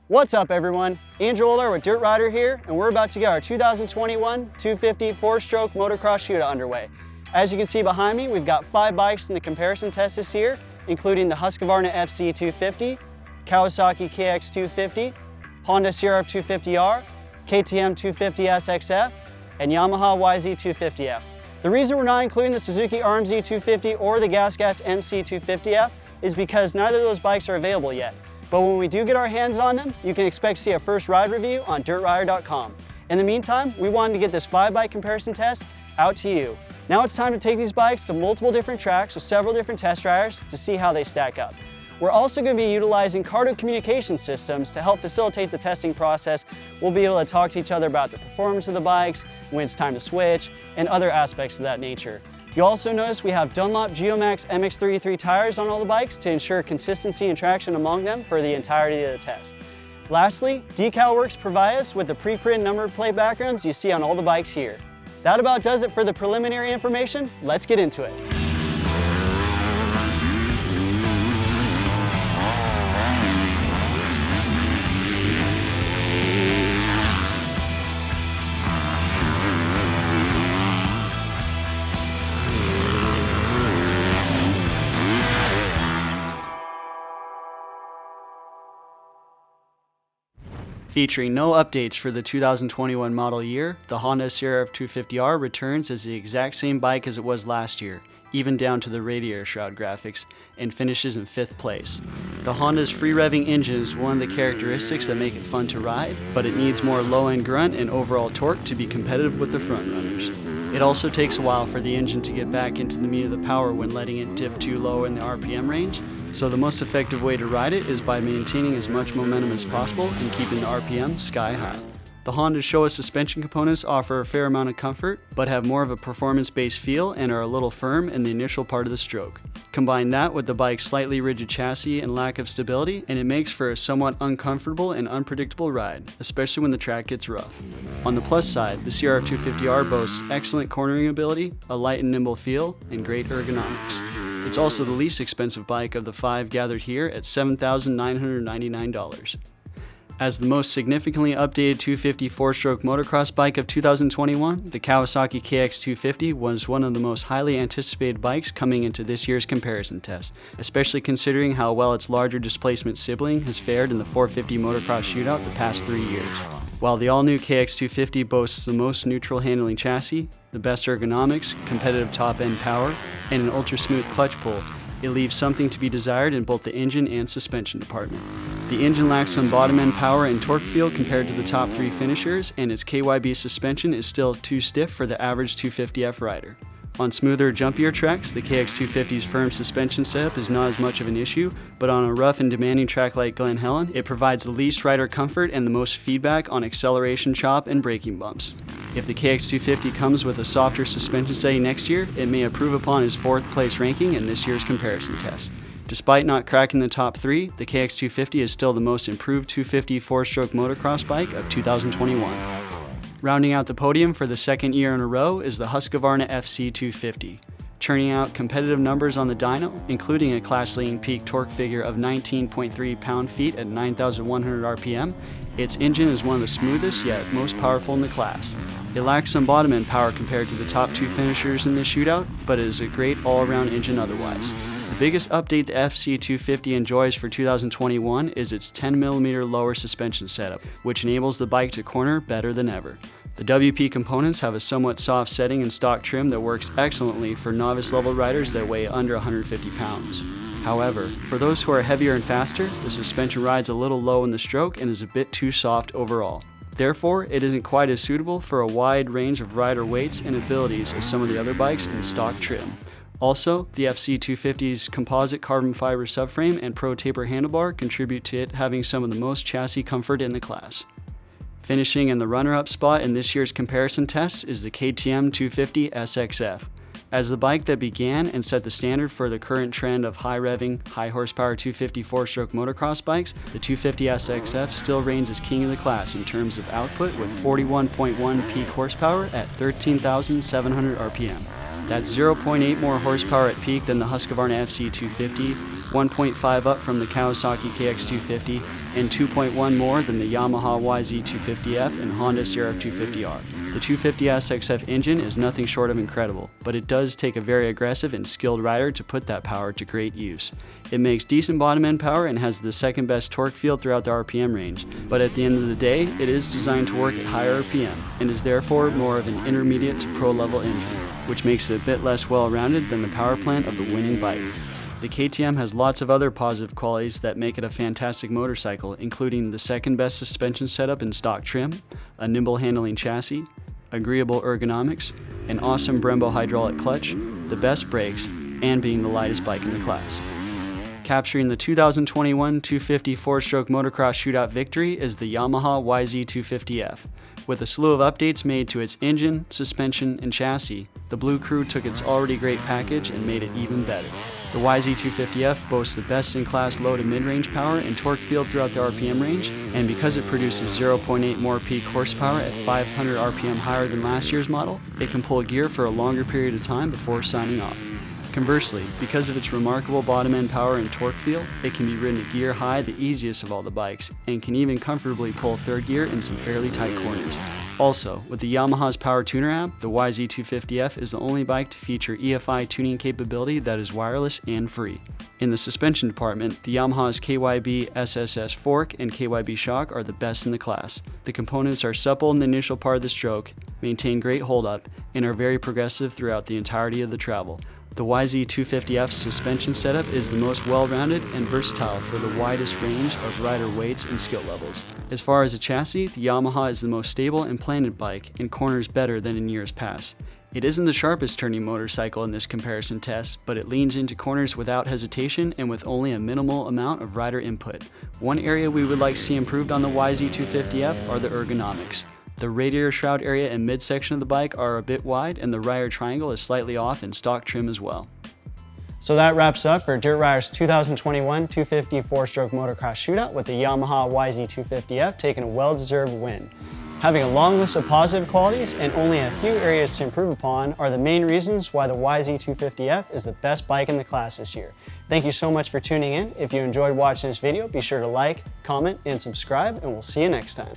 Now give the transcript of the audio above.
What's up everyone? Andrew OLDAR with Dirt Rider here, and we're about to get our 2021 250 4-stroke motocross shootout underway. As you can see behind me, we've got 5 bikes in the comparison test this year, including the HUSQVARNA FC 250, Kawasaki KX 250, Honda CRF 250R, KTM 250 SXF, and Yamaha YZ 250F. The reason we're not including the Suzuki RMZ 250 or the GasGas MC 250F is because neither of those bikes are available yet. But when we do get our hands on them, you can expect to see a first ride review on dirtrider.com. In the meantime, we wanted to get this 5-bike comparison test out to you. Now it's time to take these bikes to multiple different tracks with several different test riders to see how they stack up. We're also going to be utilizing Cardo communication systems to help facilitate the testing process. We'll be able to talk to each other about the performance of the bikes, when it's time to switch, and other aspects of that nature. You'll also notice we have Dunlop Geomax MX33 tires on all the bikes to ensure consistency and traction among them for the entirety of the test. Lastly, DecalWorks provide us with the pre-printed number plate backgrounds you see on all the bikes here. That about does it for the preliminary information. Let's get into it. Featuring no updates for the 2021 model year, the Honda CRF 250R returns as the exact same bike as it was last year, even down to the radiator shroud graphics, and finishes in 5th place. The Honda's free-revving engine is one of the characteristics that make it fun to ride, but it needs more low-end grunt and overall torque to be competitive with the front-runners. It also takes a while for the engine to get back into the meat of the power when letting it dip too low in the RPM range, so the most effective way to ride it is by maintaining as much momentum as possible and keeping the RPM sky high. The Honda Showa suspension components offer a fair amount of comfort, but have more of a performance-based feel and are a little firm in the initial part of the stroke. Combine that with the bike's slightly rigid chassis and lack of stability, and it makes for a somewhat uncomfortable and unpredictable ride, especially when the track gets rough. On the plus side, the CRF 250R boasts excellent cornering ability, a light and nimble feel, and great ergonomics. It's also the least expensive bike of the 5 gathered here at $7,999. As the most significantly updated 250 4-stroke motocross bike of 2021, the Kawasaki KX 250 was one of the most highly anticipated bikes coming into this year's comparison test, especially considering how well its larger displacement sibling has fared in the 450 motocross shootout the past 3 years. While the all-new KX 250 boasts the most neutral handling chassis, the best ergonomics, competitive top-end power, and an ultra-smooth clutch pull, it leaves something to be desired in both the engine and suspension department. The engine lacks some bottom-end power and torque feel compared to the top 3 finishers, and its KYB suspension is still too stiff for the average 250F rider. On smoother, jumpier tracks, the KX 250's firm suspension setup is not as much of an issue, but on a rough and demanding track like Glen Helen, it provides the least rider comfort and the most feedback on acceleration chop and braking bumps. If the KX 250 comes with a softer suspension setting next year, it may improve upon his 4th place ranking in this year's comparison test. Despite not cracking the top 3, the KX 250 is still the most improved 250 4-stroke motocross bike of 2021. Rounding out the podium for the 2nd year in a row is the HUSQVARNA FC 250. Churning out competitive numbers on the dyno, including a class-leading peak torque figure of 19.3 pound-feet at 9,100 RPM, its engine is one of the smoothest yet most powerful in the class. It lacks some bottom-end power compared to the top 2 finishers in this shootout, but it is a great all-around engine otherwise. The biggest update the FC 250 enjoys for 2021 is its 10mm lower suspension setup, which enables the bike to corner better than ever. The WP components have a somewhat soft setting and stock trim that works excellently for novice-level riders that weigh under 150 pounds. However, for those who are heavier and faster, the suspension rides a little low in the stroke and is a bit too soft overall. Therefore, it isn't quite as suitable for a wide range of rider weights and abilities as some of the other bikes in stock trim. Also, the FC 250's composite carbon fiber subframe and Pro Taper handlebar contribute to it having some of the most chassis comfort in the class. Finishing in the runner-up spot in this year's comparison test is the KTM 250 SXF. As the bike that began and set the standard for the current trend of high-revving, high-horsepower 250 4-stroke motocross bikes, the 250 SXF still reigns as king of the class in terms of output with 41.1 peak horsepower at 13,700 RPM. That's 0.8 more horsepower at peak than the HUSQVARNA FC 250, 1.5 up from the Kawasaki KX250, and 2.1 more than the Yamaha YZ250F and Honda CRF250R. The 250SXF engine is nothing short of incredible, but it does take a very aggressive and skilled rider to put that power to great use. It makes decent bottom end power and has the second best torque field throughout the RPM range, but at the end of the day, it is designed to work at higher RPM and is therefore more of an intermediate to pro level engine, which makes it a bit less well-rounded than the power plant of the winning bike. The KTM has lots of other positive qualities that make it a fantastic motorcycle, including the second best suspension setup in stock trim, a nimble handling chassis, agreeable ergonomics, an awesome Brembo hydraulic clutch, the best brakes, and being the lightest bike in the class. Capturing the 2021 250 4-stroke motocross shootout victory is the Yamaha YZ250F. With a slew of updates made to its engine, suspension, and chassis, the Blue Crew took its already great package and made it even better. The YZ250F boasts the best-in-class low to mid-range power and torque field throughout the RPM range, and because it produces 0.8 more peak horsepower at 500 RPM higher than last year's model, it can pull gear for a longer period of time before signing off. Conversely, because of its remarkable bottom-end power and torque field, it can be ridden at gear high, the easiest of all the bikes, and can even comfortably pull third gear in some fairly tight corners. Also, with the Yamaha's Power Tuner app, the YZ250F is the only bike to feature EFI tuning capability that is wireless and free. In the suspension department, the Yamaha's KYB SSS fork and KYB shock are the best in the class. The components are supple in the initial part of the stroke, maintain great hold-up, and are very progressive throughout the entirety of the travel. The YZ250F's suspension setup is the most well-rounded and versatile for the widest range of rider weights and skill levels. As far as a chassis, the Yamaha is the most stable and planted bike and corners better than in years past. It isn't the sharpest turning motorcycle in this comparison test, but it leans into corners without hesitation and with only a minimal amount of rider input. One area we would like to see improved on the YZ250F are the ergonomics. The radiator shroud area and midsection of the bike are a bit wide, and the rider triangle is slightly off in stock trim as well. So that wraps up for Dirt Rider's 2021 250 4-stroke motocross shootout with the Yamaha YZ250F taking a well-deserved win. Having a long list of positive qualities and only a few areas to improve upon are the main reasons why the YZ250F is the best bike in the class this year. Thank you so much for tuning in. If you enjoyed watching this video, be sure to like, comment, and subscribe, and we'll see you next time.